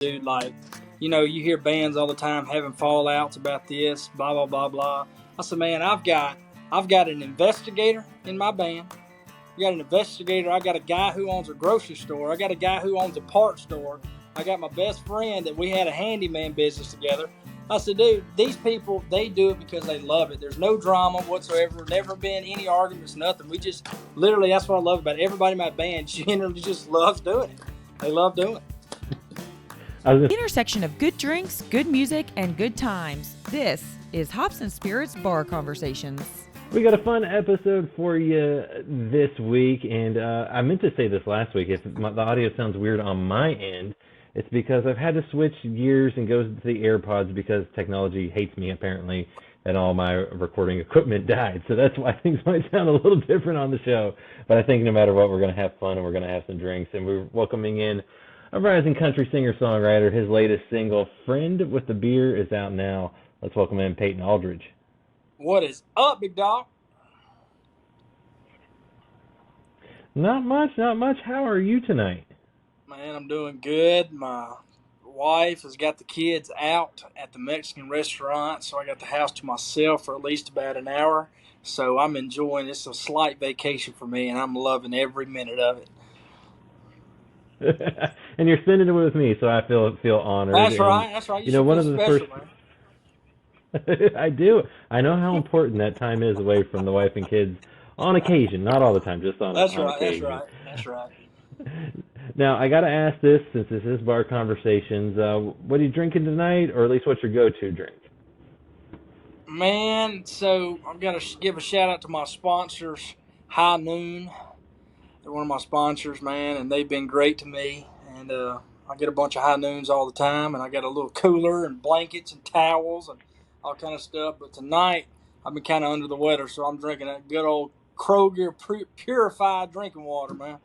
dude, like, you hear bands all the time having fallouts about this, blah blah blah blah. I said, man, I've got an investigator in my band. I got an investigator. I got a guy who owns a grocery store. I got a guy who owns a parts store. I got my best friend that we had a handyman business together. I said, dude, these people, they do it because they love it. There's no drama whatsoever. Never been any arguments, nothing. We just, literally, that's what I love about it. Everybody in my band generally just loves doing it. They love doing it. The intersection of good drinks, good music, and good times. This is Hops and Spirits Bar Conversations. We got a fun episode for you this week, and I meant to say this last week. If the audio sounds weird on my end, it's because I've had to switch gears and go to the AirPods because technology hates me, apparently, and all my recording equipment died. So that's why things might sound a little different on the show. But I think no matter what, we're going to have fun and we're going to have some drinks. And we're welcoming in a rising country singer-songwriter. His latest single, Friend with the Beer, is out now. Let's welcome in Peyton Aldridge. What is up, big dog? Not much. How are you tonight? Man, I'm doing good. My wife has got the kids out at the Mexican restaurant, so I got the house to myself for at least about an hour. So I'm enjoying it. It's a slight vacation for me, and I'm loving every minute of it. And you're spending it with me, so I feel honored. That's right. You know, one of the special, first. I do. I know how important that time is away from the wife and kids on occasion, not all the time, just on occasion. That's right. Now, I got to ask this, since this is Bar Conversations, what are you drinking tonight, or at least what's your go-to drink? Man, so I've got to give a shout-out to my sponsors, High Noon. They're one of my sponsors, man, and they've been great to me. And I get a bunch of High Noons all the time, and I got a little cooler and blankets and towels and all kind of stuff. But tonight, I've been kind of under the weather, so I'm drinking that good old Kroger purified drinking water, man.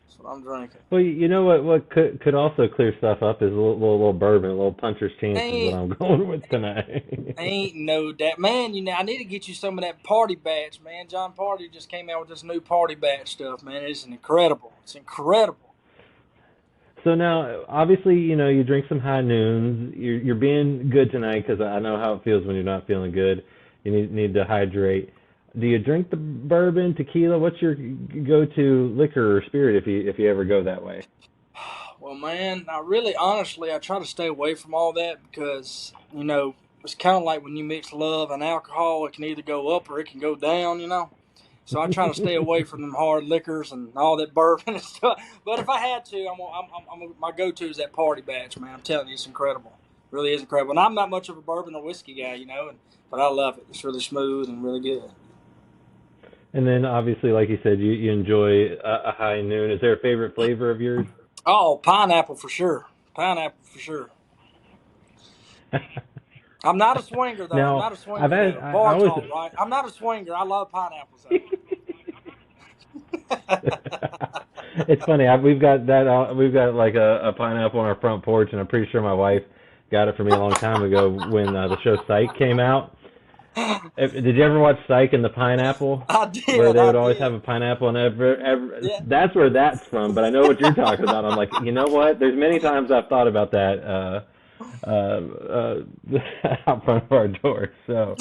That's what I'm drinking. Well, you know what could also clear stuff up is a little bourbon, a little puncher's chance is what I'm going with tonight. Ain't no doubt. Man, I need to get you some of that party batch, man. John Party just came out with this new party batch stuff, man. It's incredible. So now, obviously, you drink some High Noons. You're being good tonight because I know how it feels when you're not feeling good. You need to hydrate. Do you drink the bourbon, tequila? What's your go-to liquor or spirit if you ever go that way? Well, man, honestly, I try to stay away from all that because, it's kind of like when you mix love and alcohol, it can either go up or it can go down, So I try to stay away from them hard liquors and all that bourbon and stuff. But if I had to, my go-to is that party batch, man. I'm telling you, it's incredible. It really is incredible. And I'm not much of a bourbon or whiskey guy, but I love it. It's really smooth and really good. And then, obviously, like you said, you enjoy a High Noon. Is there a favorite flavor of yours? Oh, pineapple for sure. I'm not a swinger, though. Now, I'm not a swinger. Right? I'm not a swinger. I love pineapples, though. It's funny. We've got like a pineapple on our front porch, and I'm pretty sure my wife got it for me a long time ago when the show Psych came out. Did you ever watch Psych and the Pineapple? I did. Where they would always have a pineapple and yeah. That's where that's from, but I know what you're talking about. I'm like, you know what? There's many times I've thought about that out front of our door. So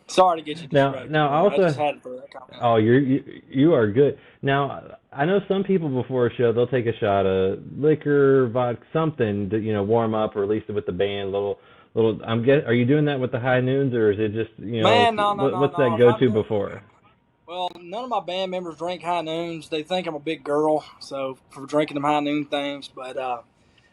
sorry to get you distracted. Now also, I just had to throw that comment. Oh, you are good. Now, I know some people before a show, they'll take a shot of liquor, vodka, something to, warm up, or at least with the band, little. Are you doing that with the High Noons, or is it just, Man, no, what's that go-to before? Well, none of my band members drink High Noons. They think I'm a big girl, so for drinking them High Noon things. But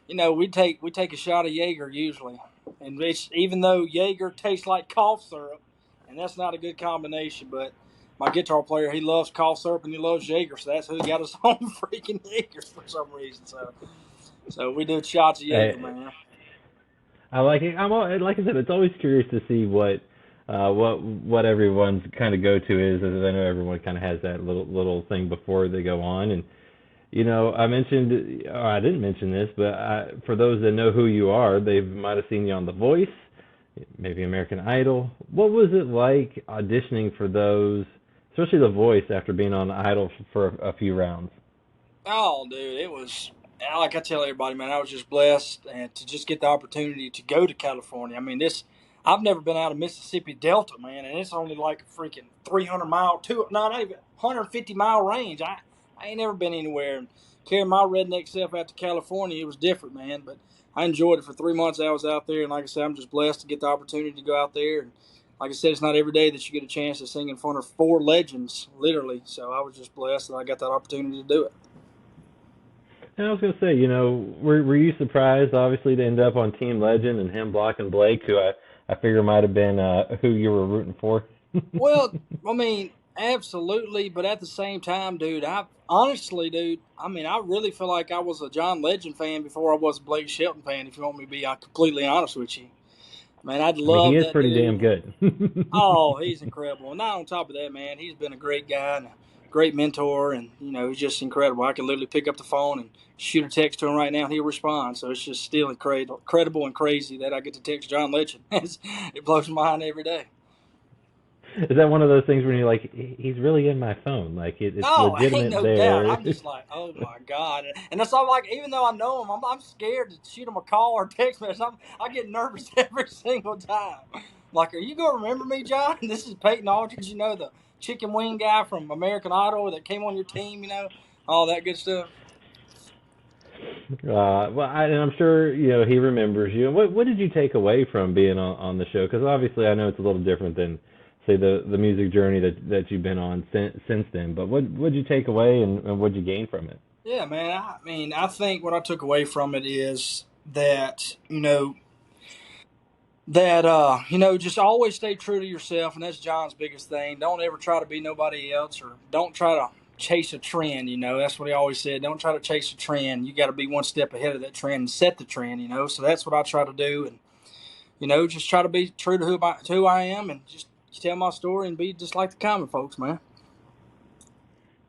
we take a shot of Jaeger usually, and even though Jaeger tastes like cough syrup, and that's not a good combination. But my guitar player, he loves cough syrup and he loves Jaeger, so that's who got us on freaking Jaeger for some reason. So we do shots of Jaeger, man. I like it. Like I said, it's always curious to see what everyone's kind of go-to is, as I know everyone kind of has that little thing before they go on. And I didn't mention this, but for those that know who you are, they might have seen you on The Voice, maybe American Idol. What was it like auditioning for those, especially The Voice, after being on Idol for a few rounds? Oh, dude, it was like I tell everybody, man. I was just blessed and to just get the opportunity to go to California. I mean, this I've never been out of Mississippi Delta, man, and it's only like a freaking 300 mile, not even 150 mile range. I ain't never been anywhere, and carrying my redneck self out to California, it was different, man. But I enjoyed it for 3 months. I was out there, and like I said, I'm just blessed to get the opportunity to go out there. And like I said, it's not every day that you get a chance to sing in front of four legends, literally. So I was just blessed that I got that opportunity to do it. And I was gonna say, were you surprised, obviously, to end up on Team Legend and him blocking Blake, who I figure might have been who you were rooting for? Well, I mean, absolutely, but at the same time, dude, I honestly, dude, I mean, I really feel like I was a John Legend fan before I was a Blake Shelton fan. If you want me to be completely honest with you, man, I'd I mean, he love is that pretty dude. damn good. Oh, he's incredible. And not on top of that, man, he's been a great guy and a great mentor, and he's just incredible. I can literally pick up the phone and shoot a text to him right now, and he'll respond. So it's just still incredible and crazy that I get to text John Legend. It blows my mind every day. Is that one of those things where you're like, he's really in my phone? Like it's Oh, ain't legitimate no doubt. there. I'm just like, oh my god, and that's all. Like, even though I know him, I'm scared to shoot him a call or a text message. I get nervous every single time. Like, are you gonna remember me, John? This is Peyton Aldridge. The chicken wing guy from American Idol that came on your team. All that good stuff. And I'm sure he remembers you. What did you take away from being on the show? Because obviously, I know it's a little different than say the music journey that you've been on since then. But what did you take away, and what did you gain from it? Yeah, man. I mean, I think what I took away from it is that just always stay true to yourself, and that's John's biggest thing. Don't ever try to be nobody else, or don't try to chase a trend. That's what he always said. Don't try to chase a trend. You got to be one step ahead of that trend and set the trend. So that's what I try to do, and just try to be true to who I am, and just tell my story and be just like the common folks, man.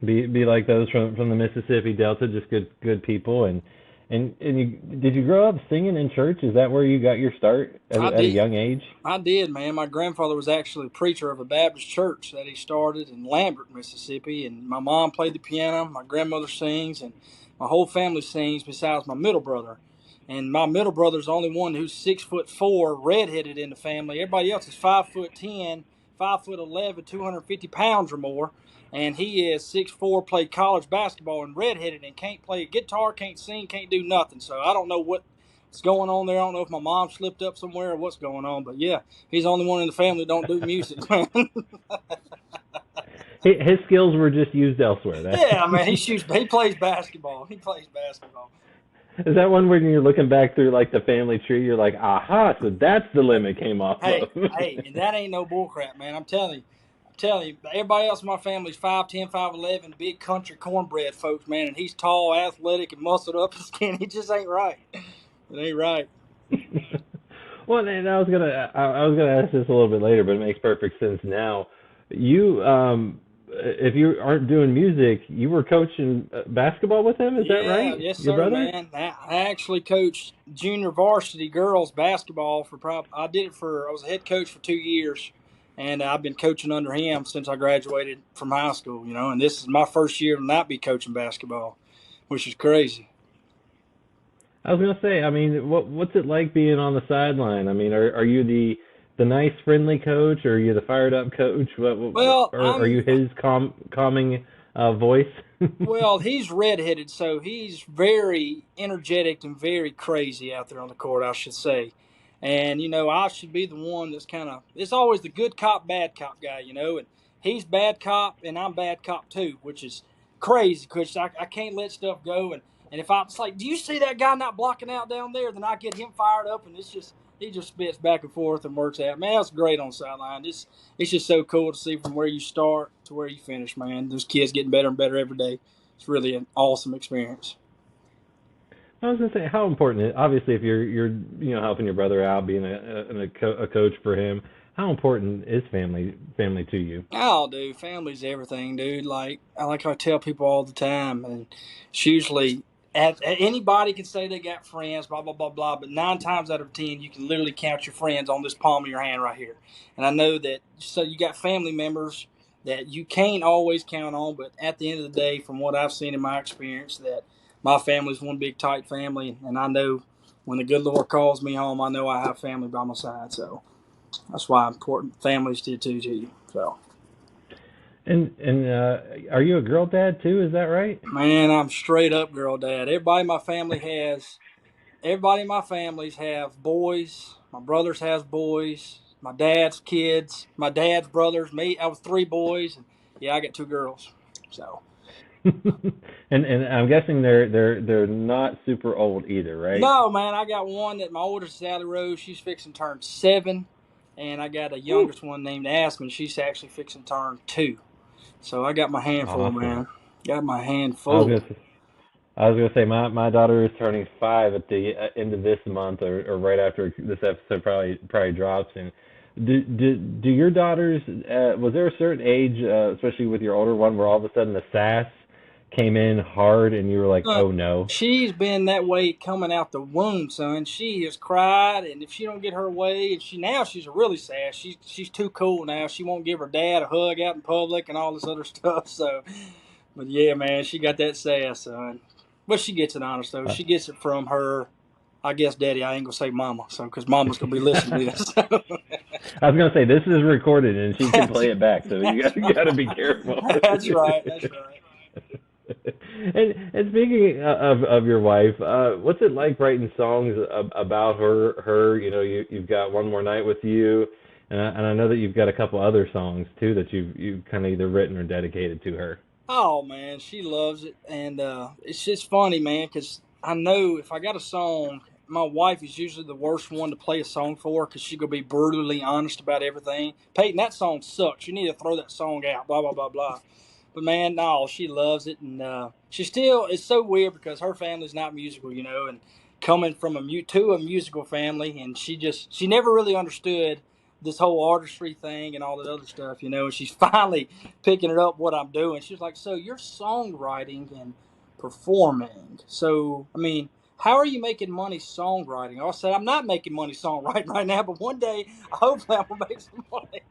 Be like those from the Mississippi Delta, just good people. And did you grow up singing in church? Is that where you got your start at a young age? I did, man. My grandfather was actually a preacher of a Baptist church that he started in Lambert, Mississippi, and my mom played the piano, my grandmother sings, and my whole family sings besides my middle brother. And my middle brother's the only one who's 6'4", redheaded in the family. Everybody else is 5'10", 5'11", 250 pounds or more. And he is 6'4", played college basketball and redheaded and can't play a guitar, can't sing, can't do nothing. So I don't know what's going on there. I don't know if my mom slipped up somewhere or what's going on. But yeah, he's the only one in the family that don't do music, man. His skills were just used elsewhere. Yeah, man, he plays basketball. He plays basketball. Is that one when you're looking back through like the family tree, you're like, aha, so that's the limit came off of. Hey, and that ain't no bullcrap, man. I'm telling you, everybody else in my family's 5'10", 5'11", big country cornbread folks, man, and he's tall, athletic, and muscled up and skinny. He just ain't right. It ain't right. Well, and I was gonna ask this a little bit later, but it makes perfect sense now. You, if you aren't doing music, you were coaching basketball with him. Is that right? Yes, Your sir, brother? man. I actually coached junior varsity girls basketball I was a head coach for 2 years, and I've been coaching under him since I graduated from high school. And this is my first year to not be coaching basketball, which is crazy. I was gonna say, I mean, what's it like being on the sideline? I mean, are you the nice, friendly coach, or are you the fired up coach? Well, Are you his calming voice? Well, he's redheaded, so he's very energetic and very crazy out there on the court, I should say. And, I should be the one that's it's always the good cop, bad cop guy, and he's bad cop and I'm bad cop too, which is crazy because I can't let stuff go. And if it's like, do you see that guy not blocking out down there? Then I get him fired up, and he just spits back and forth and works out. Man, that's great on the sideline. It's just so cool to see from where you start to where you finish, man. Those kids getting better and better every day. It's really an awesome experience. I was gonna say, how important obviously if you're helping your brother out, being a coach for him, how important is family to you? Oh, dude, family's everything, dude. Like I tell people all the time, and it's usually anybody can say they got friends, blah blah blah blah, but 9 times out of 10, you can literally count your friends on this palm of your hand right here. And I know that. So you got family members that you can't always count on. But at the end of the day, from what I've seen in my experience, that my family's one big tight family, and I know when the good Lord calls me home, I know I have family by my side. So that's why important families did too to you. So. And are you a girl dad too? Is that right? Man, I'm straight up girl dad. Everybody in my families have boys. My brothers has boys. My dad's kids. My dad's brothers. Me, I was 3 boys. And yeah, I got 2 girls. So. And I'm guessing they're not super old either, right? No, man, I got one that my oldest is Sally Rose. She's fixing to turn 7. And I got a Whew. youngest one named Aspen. She's actually fixing to turn 2. So I got my handful, Awesome. man. Got my I was handful. gonna I was gonna say my daughter is turning 5 at the end of this month, or right after this episode probably drops. And do your daughters? Was there a certain age, especially with your older one, where all of a sudden the sass came in hard, and you were like, Son, oh no? she's been that way coming out the womb, son. She has cried, and if she don't get her way, and she's really sad. She's too cool now. She won't give her dad a hug out in public and all this other stuff. So, but yeah, man, she got that sass, son. But she gets it honest though. Uh, She gets it from her. I guess, Daddy. I ain't gonna say Mama, so because Mama's gonna be listening to this. I was gonna say this is recorded, and she can that's, play it back, so you that's got to right. be careful. That's right. That's right. And speaking of your wife, what's it like writing songs about her? You know, you've got One More Night with You, and I know that you've got a couple other songs too that you've kind of either written or dedicated to her. Oh man, she loves it, and it's just funny, man, because I know if I got a song, my wife is usually the worst one to play a song for because she gonna be brutally honest about everything. Peyton, that song sucks. You need to throw that song out. Blah blah blah blah. But man, no, she loves it, and she still. It's so weird because her family's not musical, and coming from to a musical family, and she never really understood this whole artistry thing and all that other stuff, and she's finally picking it up what I'm doing. She was like, "So you're songwriting and performing. So I mean, how are you making money songwriting?" I said, "I'm not making money songwriting right now, but one day, hopefully, I'm gonna make some money."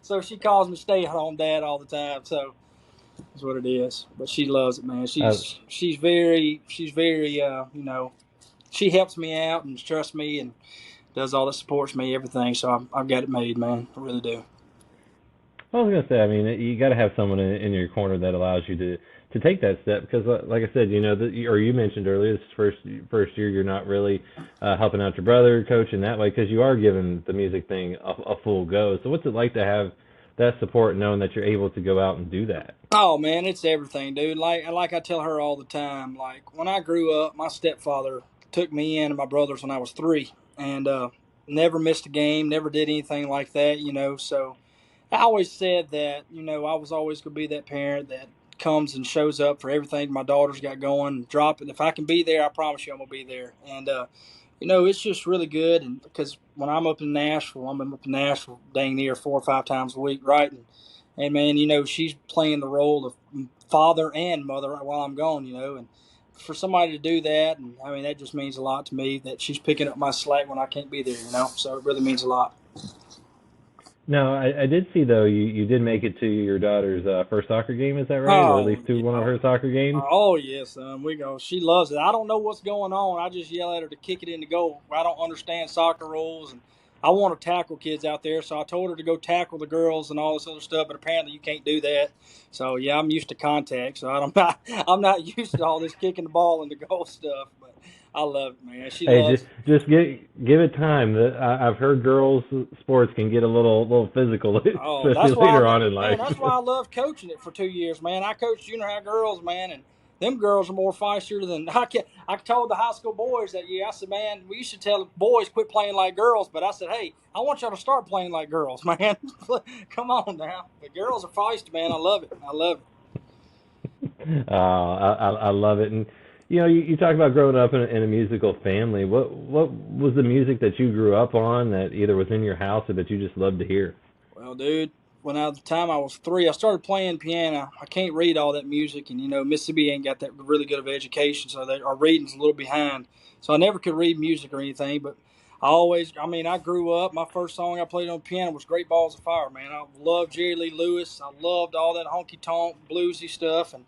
So she calls me stay-at-home dad all the time. So that's what it is. But she loves it, man. Uh, She's very she helps me out and trusts me and does all that, supports me, everything. So I've got it made, man. I really do. I was gonna say, I mean, you got to have someone in your corner that allows you to take that step because, like I said, or you mentioned earlier, this first year you're not really helping out your brother, coaching that way because you are giving the music thing a full go. So what's it like to have that support, knowing that you're able to go out and do that? Oh man, it's everything, dude. Like I tell her all the time. Like when I grew up, my stepfather took me in and my brothers when I was 3, and never missed a game, never did anything like that. So I always said that I was always gonna be that parent that comes and shows up for everything my daughter's got going. Drop it if I can be there. I promise you, I'm gonna be there. And it's just really good. And because when I'm up in Nashville, dang near 4 or 5 times a week, right? And man, she's playing the role of father and mother while I'm gone, and for somebody to do that, and I mean, that just means a lot to me that she's picking up my slack when I can't be there, so it really means a lot. No, I did see though you did make it to your daughter's first soccer game. Is that right, or at Oh, least to one of yeah. her soccer games? Oh, yes, we go. She loves it. I don't know what's going on. I just yell at her to kick it in the goal. I don't understand soccer rules, and I want to tackle kids out there, so I told her to go tackle the girls and all this other stuff, but apparently you can't do that. So, yeah, I'm used to contact, so I'm not used to all this kicking the ball in the goal stuff, but I love it, man. She Hey, loves it. just give it time. I've heard girls sports can get a little physical, Oh, especially that's why, later on in man. life. That's why I love coaching it for 2 years, man. I coached junior high girls, man, and them girls are more feistier than I can. I told the high school boys that year. I said, man, we used to tell the boys quit playing like girls, but I said, hey, I want y'all to start playing like girls, man. Come on now. The girls are feisty, man. I love it. I love it. I love it. And you talk about growing up in a musical family. What was the music that you grew up on that either was in your house or that you just loved to hear? Well, dude, the time I was 3, I started playing piano. I can't read all that music, and Mississippi ain't got that really good of education, so our reading's a little behind. So I never could read music or anything, but I grew up, my first song I played on piano was Great Balls of Fire, man. I loved Jerry Lee Lewis. I loved all that honky tonk, bluesy stuff. And,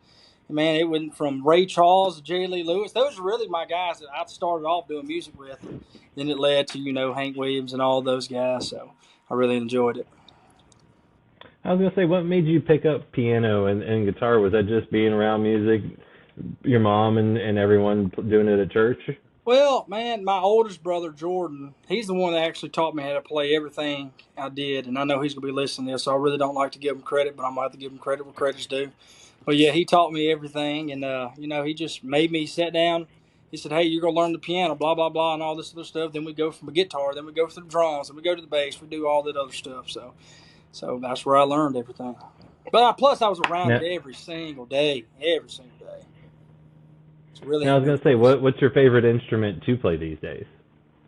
man, it went from Ray Charles to Jerry Lee Lewis. Those are really my guys that I started off doing music with. And then it led to, Hank Williams and all those guys. So I really enjoyed it. I was gonna say, what made you pick up piano and guitar? Was that just being around music, your mom and everyone doing it at church? Well, man, my oldest brother, Jordan, he's the one that actually taught me how to play everything I did. And I know he's going to be listening to this, so I really don't like to give him credit, but I'm going to have to give him credit where credit's due. But, yeah, he taught me everything. And, he just made me sit down. He said, hey, you're going to learn the piano, blah, blah, blah, and all this other stuff. Then we go from a guitar. Then we go to the drums. Then we go to the bass. We do all that other stuff. So that's where I learned everything. But plus I was around it every single day. Really, now, I was going to say, what's your favorite instrument to play these days?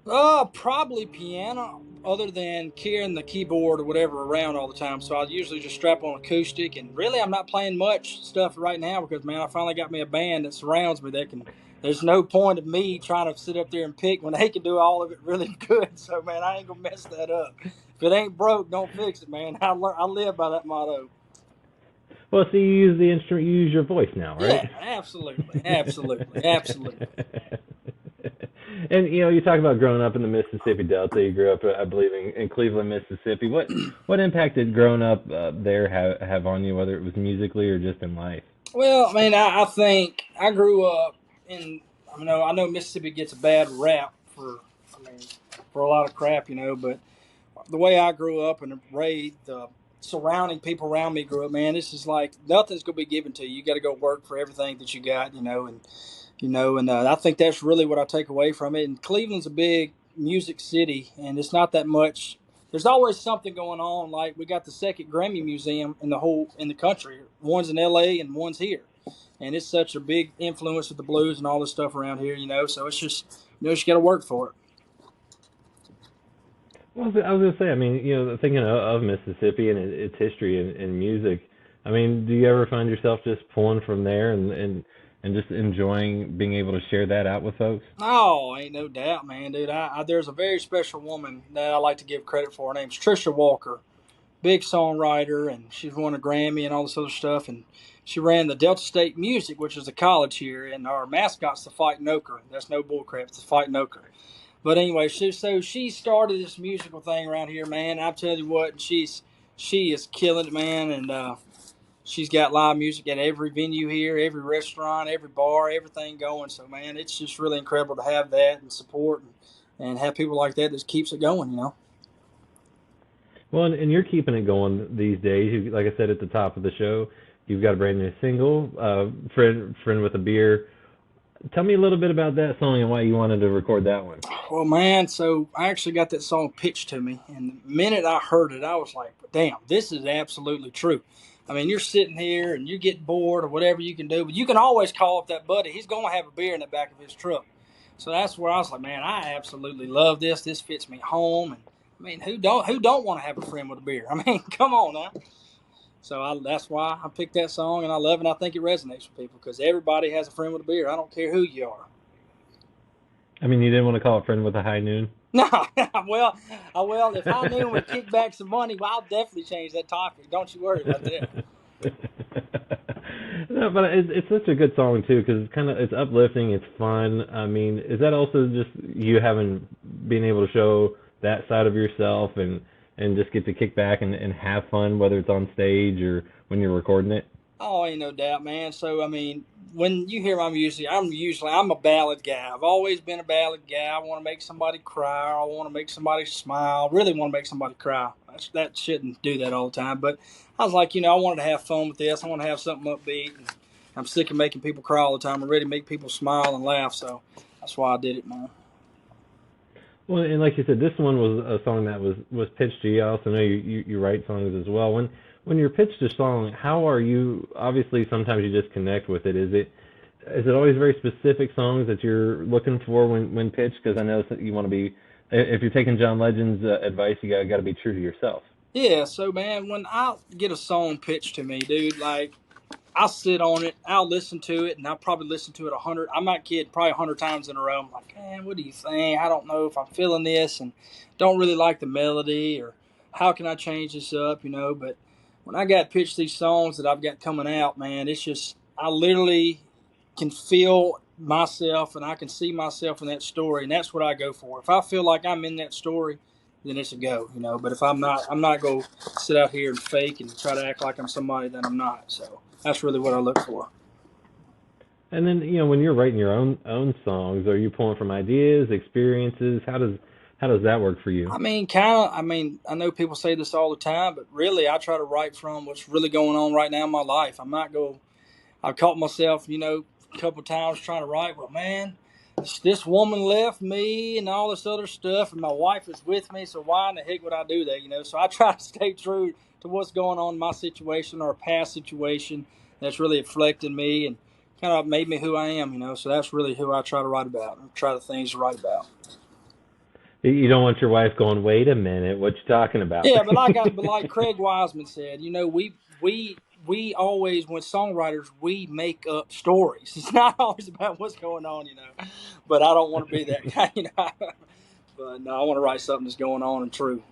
Probably piano, other than carrying the keyboard or whatever around all the time. So I usually just strap on acoustic, and really I'm not playing much stuff right now because, man, I finally got me a band that surrounds me that can. There's no point of me trying to sit up there and pick when they can do all of it really good. So, man, I ain't going to mess that up. If it ain't broke, don't fix it, man. I live by that motto. Well, so you use the instrument, you use your voice now, right? Yeah, absolutely. And, you talk about growing up in the Mississippi Delta. You grew up, I believe, in Cleveland, Mississippi. What impact did growing up there have on you, whether it was musically or just in life? Well, I mean, I think I grew up in, I know Mississippi gets a bad rap for a lot of crap, but the way I grew up and raised, the surrounding people around me grew up, man, this is like nothing's going to be given to you. You got to go work for everything that you got, and I think that's really what I take away from it. And Cleveland's a big music city, and it's not that much. There's always something going on. Like we got the second Grammy Museum in the country. One's in L.A. and one's here, and it's such a big influence with the blues and all this stuff around here. So it's just you got to work for it. Well, I was going to say, thinking of Mississippi and its history and music, do you ever find yourself just pulling from there and just enjoying being able to share that out with folks? Oh, ain't no doubt, man, dude. There's a very special woman that I like to give credit for. Her name's Trisha Walker, big songwriter, and she's won a Grammy and all this other stuff. And she ran the Delta State Music, which is a college here, and our mascot's the Fighting Ochre. That's no bullcrap. It's the Fighting Ochre. But anyway, she started this musical thing around here, man. I tell you what, she is killing it, man. And she's got live music at every venue here, every restaurant, every bar, everything going. So, man, it's just really incredible to have that and support and have people like that keeps it going, Well, and you're keeping it going these days. Like I said at the top of the show, you've got a brand new single, Friend with a Beer. Tell me a little bit about that song and why you wanted to record that one. Well, man, so I actually got that song pitched to me, and the minute I heard it, I was like, damn, this is absolutely true. You're sitting here and you get bored or whatever you can do, but you can always call up that buddy. He's going to have a beer in the back of his truck. So that's where I was like, man, I absolutely love this. This fits me home. And, who don't want to have a friend with a beer? Come on now. So that's why I picked that song, and I love it, and I think it resonates with people because everybody has a friend with a beer. I don't care who you are. You didn't want to call a friend with a high noon? No, well, if High Noon would kick back some money, well, I'll definitely change that topic. Don't you worry about that. No, but it's such a good song, too, because it's uplifting, it's fun. Is that also just you being able to show that side of yourself and just get to kick back and have fun, whether it's on stage or when you're recording it? Oh, ain't no doubt, man. So, when you hear my music, I'm a ballad guy. I've always been a ballad guy. I want to make somebody cry. I want to make somebody smile. I really want to make somebody cry. That shouldn't do that all the time. But I was like, I wanted to have fun with this. I want to have something upbeat. And I'm sick of making people cry all the time. I'm ready to make people smile and laugh. So that's why I did it, man. Well, and like you said, this one was a song that was pitched to you. I also know you write songs as well. When you're pitched a song, how are you? Obviously, sometimes you just connect with it. Is it always very specific songs that you're looking for when pitched? Because I know that you want to be, if you're taking John Legend's advice, you got to be true to yourself. Yeah. So, man, when I get a song pitched to me, dude, like I'll sit on it. I'll listen to it, and I'll probably listen to it 100. I'm not kidding, probably 100 times in a row. I'm like, man, what do you think? I don't know if I'm feeling this, and don't really like the melody, or how can I change this up, But when I got pitched these songs that I've got coming out, man, it's just I literally can feel myself, and I can see myself in that story, and that's what I go for. If I feel like I'm in that story, then it's a go. But if I'm not going to sit out here and fake and try to act like I'm somebody that I'm not. So that's really what I look for. And then, when you're writing your own songs, are you pulling from ideas, experiences? How does that work for you? I mean, kind of. I mean, I know people say this all the time, but really, I try to write from what's really going on right now in my life. I'm not go. I've caught myself, a couple times trying to write. Well, man, this woman left me and all this other stuff, and my wife is with me. So why in the heck would I do that? So I try to stay true to what's going on in my situation or a past situation that's really affected me and kind of made me who I am. So that's really who I try to write about and try the things to write about. You don't want your wife going, wait a minute, what you talking about? Yeah, but like Craig Wiseman said, we always, when songwriters, we make up stories. It's not always about what's going on, But I don't want to be that guy, But no, I want to write something that's going on and true.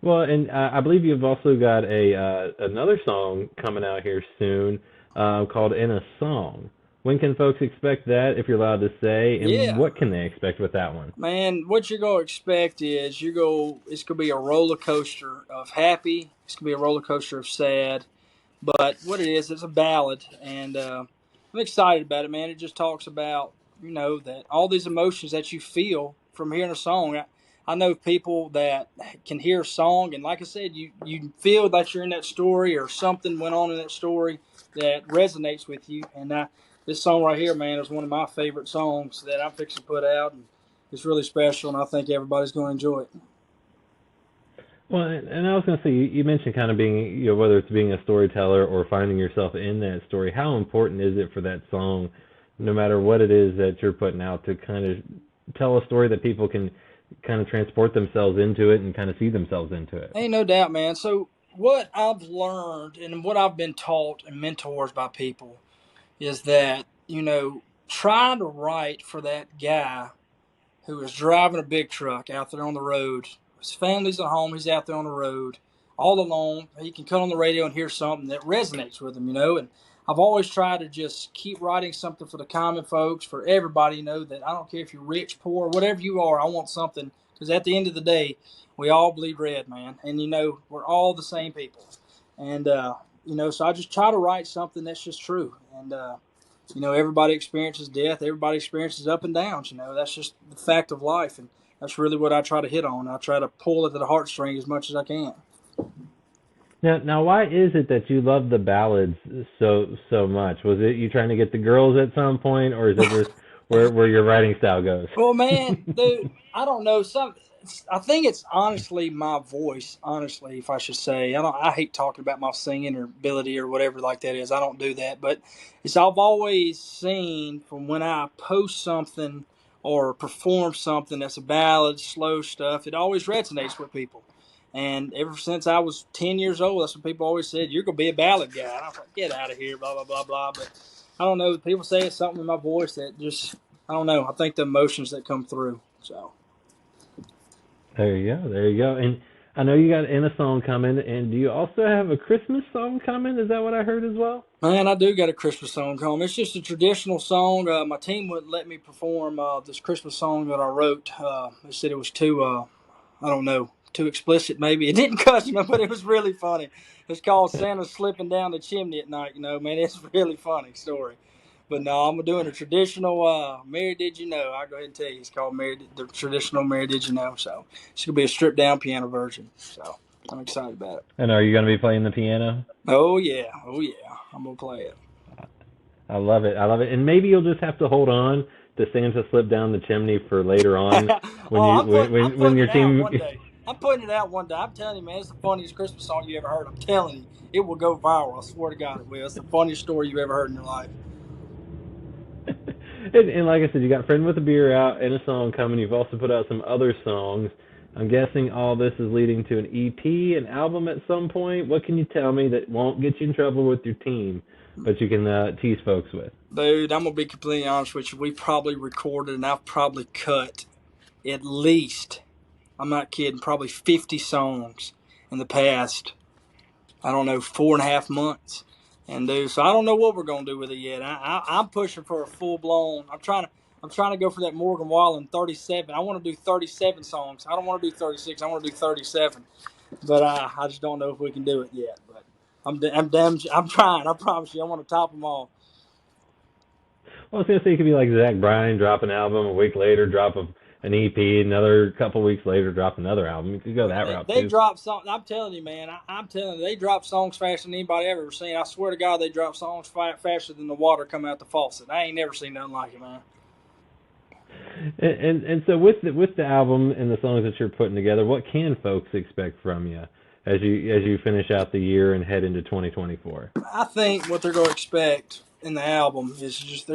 Well, and I believe you've also got another song coming out here soon called "In a Song." When can folks expect that, if you're allowed to say, and what can they expect with that one? Man, what you're going to expect is it's going to be a roller coaster of happy. It's going to be a roller coaster of sad. But what it is, it's a ballad, and I'm excited about it, man. It just talks about, that all these emotions that you feel from hearing a song. I know people that can hear a song, and like I said, you feel that you're in that story or something went on in that story that resonates with you. And this song right here, man, is one of my favorite songs that I'm fixing to put out, and it's really special, and I think everybody's going to enjoy it. Well, and I was going to say, you mentioned kind of being, whether it's being a storyteller or finding yourself in that story, how important is it for that song, no matter what it is that you're putting out, to kind of tell a story that people can kind of transport themselves into it and kind of see themselves into it? Ain't no doubt, man. So what I've learned and what I've been taught and mentors by people is that, trying to write for that guy who is driving a big truck out there on the road. His family's at home. He's out there on the road all alone. He can cut on the radio and hear something that resonates with him, And I've always tried to just keep writing something for the common folks, for everybody, that I don't care if you're rich, poor, whatever you are, I want something. Because at the end of the day, we all bleed red, man. And, we're all the same people. And, so I just try to write something that's just true. And, everybody experiences death. Everybody experiences up and downs. That's just the fact of life. And that's really what I try to hit on. I try to pull it to the heartstring as much as I can. Now, why is it that you love the ballads so much? Was it you trying to get the girls at some point, or is it just where your writing style goes? Well, man, dude, I don't know. I think it's honestly my voice. Honestly, if I should say, I hate talking about my singing or ability or whatever like that is. I don't do that, but I've always seen from when I post something or perform something that's a ballad, slow stuff, it always resonates with people. And ever since I was 10 years old, that's what people always said, you're going to be a ballad guy. And I was like, get out of here, blah, blah, blah, blah. But I don't know. People say it's something in my voice that just, I don't know. I think the emotions that come through. So. There you go. And I know you got In a Song coming, and do you also have a Christmas song coming? Is that what I heard as well? Man, I do got a Christmas song coming. It's just a traditional song. My team wouldn't let me perform this Christmas song that I wrote. They said it was too, I don't know, too explicit maybe. It didn't cuss, but it was really funny. It's called Santa Slipping Down the Chimney at Night, man. It's a really funny story. But no, I'm doing a traditional Mary Did You Know. I'll go ahead and tell you. It's called the traditional Mary Did You Know. So it's going to be a stripped down piano version. So I'm excited about it. And are you going to be playing the piano? Oh, yeah. I'm going to play it. I love it. And maybe you'll just have to hold on to Santa Slip Down the Chimney for later on when your team... I'm putting it out one day. I'm telling you, man, it's the funniest Christmas song you ever heard. I'm telling you, it will go viral. I swear to God it will. It's the funniest story you ever heard in your life. And like I said, you got Friend with a Beer out and a song coming. You've also put out some other songs. I'm guessing all this is leading to an EP, an album at some point. What can you tell me that won't get you in trouble with your team, but you can tease folks with? Dude, I'm gonna be completely honest with you. We probably recorded and I've probably cut at least, I'm not kidding, probably 50 songs in the past, I don't know, 4.5 months. And dude, so I don't know what we're gonna do with it yet. I'm pushing for a full blown. I'm trying to go for that Morgan Wallen 37. I want to do 37 songs. I don't want to do 36. I want to do 37. But I just don't know if we can do it yet. But I'm trying. I promise you, I want to top them all. Well, I was gonna say it could be like Zach Bryan, drop an album a week later, an EP, another couple weeks later, drop another album. You could go that route They too. drop songs. I'm telling you, man. I'm telling you, they drop songs faster than anybody I've ever seen. I swear to God, they drop songs faster than the water coming out the faucet. I ain't never seen nothing like it, man. And so with the album and the songs that you're putting together, what can folks expect from you as you finish out the year and head into 2024? I think what they're going to expect in the album is just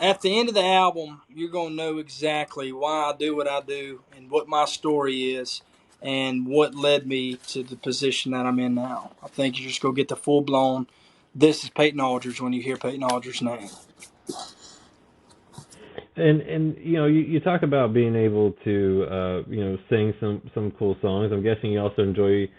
at the end of the album, you're going to know exactly why I do what I do and what my story is and what led me to the position that I'm in now. I think you're just going to get the full blown, this is Peyton Aldridge when you hear Peyton Aldridge's name. And you talk about being able to sing some cool songs. I'm guessing you also enjoy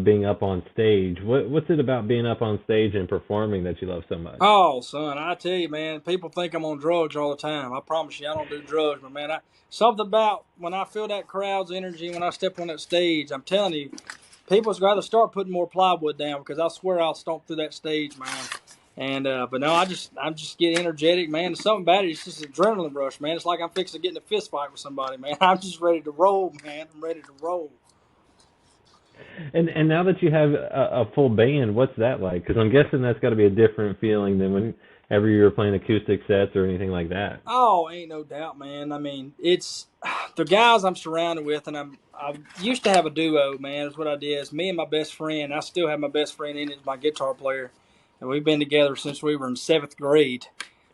being up on stage. What's it about being up on stage and performing that you love so much? Oh, son, I tell you, man, people think I'm on drugs all the time. I promise you, I don't do drugs, but man, something about when I feel that crowd's energy when I step on that stage. I'm telling you, people's got to start putting more plywood down because I swear I'll stomp through that stage, man. And but no, I just get energetic, man. There's something about it. It's just an adrenaline rush, man. It's like I'm fixing to get in a fist fight with somebody, man. I'm just ready to roll, man. I'm ready to roll. And now that you have a full band, what's that like? Because I'm guessing that's got to be a different feeling than whenever you were playing acoustic sets or anything like that. Oh, ain't no doubt, man. I mean, it's the guys I'm surrounded with, and I used to have a duo, man. That's what I did. It's me and my best friend. I still have my best friend in it, my guitar player, and we've been together since we were in 7th grade,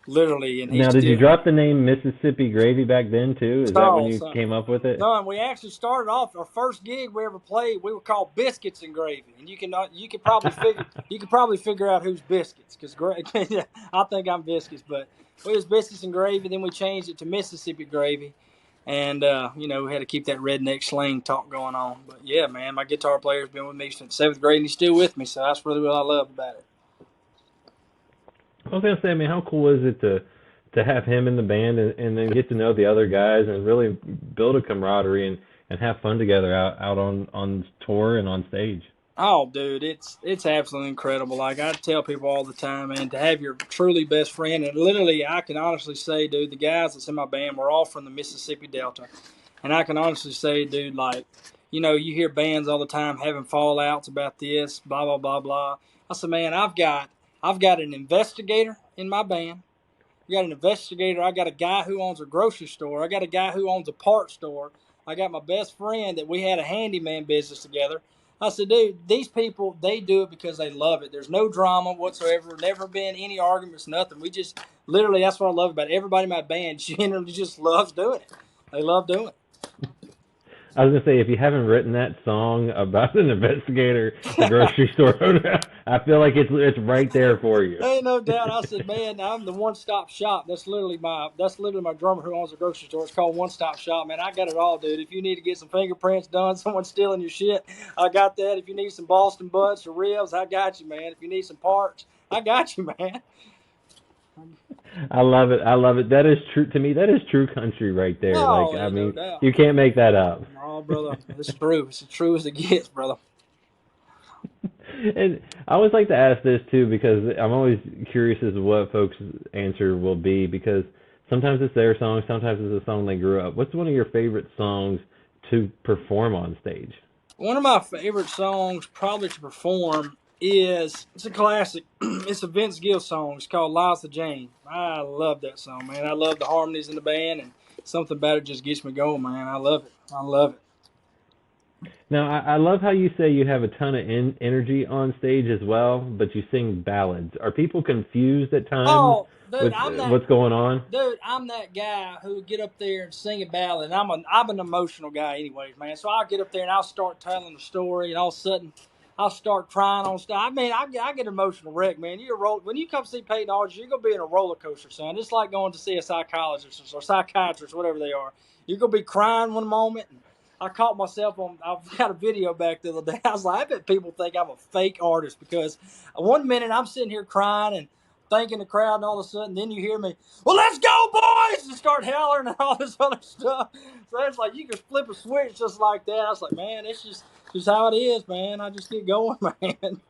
literally. And Now, did you drop the name Mississippi Gravy back then too? Is that when you came up with it? No, and we actually started off our first gig we ever played. We were called Biscuits and Gravy, and you could probably figure out who's Biscuits because I think I'm Biscuits, but we was Biscuits and Gravy. Then we changed it to Mississippi Gravy, and we had to keep that redneck slang talk going on. But yeah, man, my guitar player's been with me since 7th grade, and he's still with me. So that's really what I love about it. I was gonna say, I mean, how cool is it to have him in the band and then get to know the other guys and really build a camaraderie and have fun together out on tour and on stage? Oh, dude, it's absolutely incredible. Like I tell people all the time, man, to have your truly best friend, and literally, I can honestly say, dude, the guys that's in my band were all from the Mississippi Delta, and I can honestly say, dude, like, you hear bands all the time having fallouts about this, blah blah blah blah. I said, man, I've got an investigator in my band. I got an investigator. I got a guy who owns a grocery store. I got a guy who owns a parts store. I got my best friend that we had a handyman business together. I said, dude, these people, they do it because they love it. There's no drama whatsoever. Never been any arguments, nothing. We just, literally, that's what I love about it. Everybody in my band generally just loves doing it. They love doing it. I was gonna say, if you haven't written that song about an investigator at the grocery store owner, I feel like it's right there for you. Ain't no doubt. I said, man, I'm the one-stop shop. That's literally my drummer who owns a grocery store. It's called One Stop Shop, man. I got it all, dude. If you need to get some fingerprints done, someone stealing your shit, I got that. If you need some Boston butts or ribs, I got you, man. If you need some parts, I got you, man. I love it. I love it. That is true to me. That is true country right there. Oh, I mean, no doubt. You can't make that up. Oh, brother, it's true. It's as true as it gets, brother. And I always like to ask this too because I'm always curious as to what folks' answer will be because sometimes it's their song, sometimes it's a song they grew up. What's one of your favorite songs to perform on stage? One of my favorite songs probably to perform it's a classic. It's a Vince Gill song. It's called Liza Jane. I love that song, man. I love the harmonies in the band, and something about it just gets me going, man. I love it. I love it. Now, I love how you say you have a ton of energy on stage as well, but you sing ballads. Are people confused at times Oh, dude, with what's going on? I'm that guy who would get up there and sing a ballad. And I'm an emotional guy, anyways, man. So I'll get up there and I'll start telling the story, and all of a sudden, I'll start crying on stuff. I mean, I get emotional wreck, man. When you come see Peyton Aldridge, you're gonna be in a roller coaster, son. It's like going to see a psychologist or psychiatrist, whatever they are. You're gonna be crying one moment. And I caught myself on. I've got a video back the other day. I was like, I bet people think I'm a fake artist because one minute I'm sitting here crying and thanking the crowd, and all of a sudden, then you hear me, well, let's go, boys, and start hollering and all this other stuff. So it's like you can flip a switch just like that. I was like, man, it's just how it is, man. I just get going, man.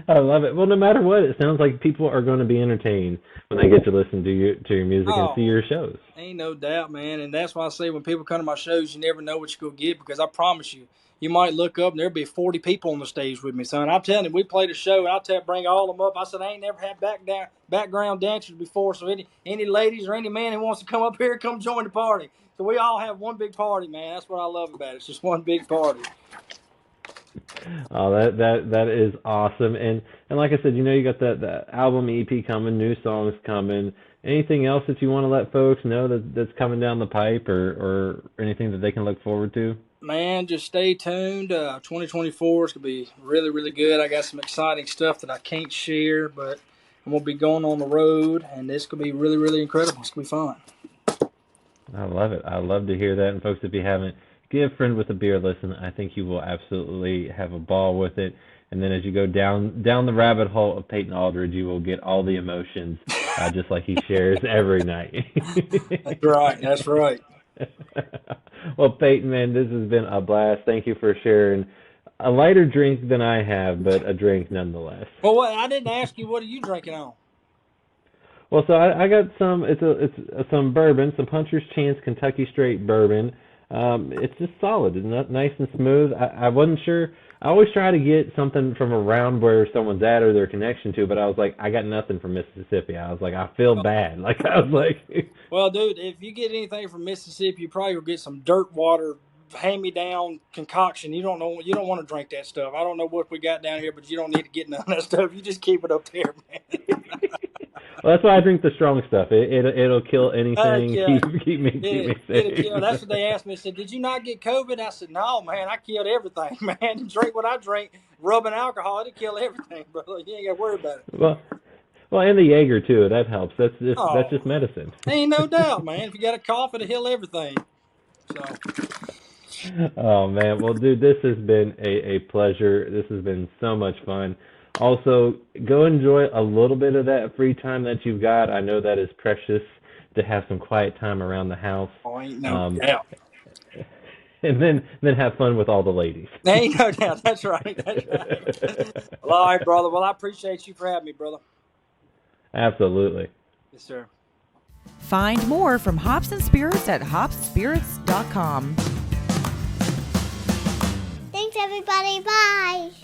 I love it. Well, no matter what, it sounds like people are going to be entertained when they get to listen to your music and see your shows. Ain't no doubt, man. And that's why I say when people come to my shows, you never know what you're going to get, because I promise you, you might look up and there'll be 40 people on the stage with me, son. I'm telling you, we played a show, and I'll bring all of them up. I said, I ain't never had background dancers before, so any ladies or any man who wants to come up here, come join the party. So we all have one big party, man. That's what I love about it. It's just one big party. Oh, that is awesome. And like I said, you got the album EP coming, new songs coming. Anything else that you want to let folks know that's coming down the pipe, or anything that they can look forward to? Man, just stay tuned. 2024 is going to be really, really good. I got some exciting stuff that I can't share, but I'm going to be going on the road, and it's going to be really, really incredible. It's going to be fun. I love it. I love to hear that. And folks, if you haven't, give Friend with a Beer a listen. I think you will absolutely have a ball with it. And then as you go down the rabbit hole of Peyton Aldridge, you will get all the emotions, just like he shares every night. That's right. That's right. Well, Peyton, man, this has been a blast. Thank you for sharing a lighter drink than I have, but a drink nonetheless. Well, I didn't ask you, what are you drinking on? Well, so I got some. It's some bourbon, some Puncher's Chance Kentucky Straight bourbon. It's just solid. It's not nice and smooth. I wasn't sure. I always try to get something from around where someone's at or their connection to, but I was like, I got nothing from Mississippi. I was like, I feel bad. Like I was like, well, dude, if you get anything from Mississippi, you probably will get some dirt water, hand-me-down concoction. You don't want to drink that stuff. I don't know what we got down here, but you don't need to get none of that stuff. You just keep it up there, man. Well, that's why I drink the strong stuff. It'll kill anything. Keep me safe. That's what they asked me. They said, "Did you not get COVID?" I said, "No, man. I killed everything, man. Drink what I drink, rubbing alcohol, it'll kill everything, brother. You ain't got to worry about it." Well, and the Jaeger too. That helps. That's just medicine. Ain't no doubt, man. If you got a cough, it'll heal everything. So. Oh man, well, dude, this has been a pleasure. This has been so much fun. Also, go enjoy a little bit of that free time that you've got. I know that is precious to have some quiet time around the house. Oh, ain't no doubt. And then have fun with all the ladies. Ain't no doubt. That's right. That's right. Well, all right, brother. Well, I appreciate you for having me, brother. Absolutely. Yes, sir. Find more from Hops and Spirits at hopspirits.com. Thanks, everybody. Bye.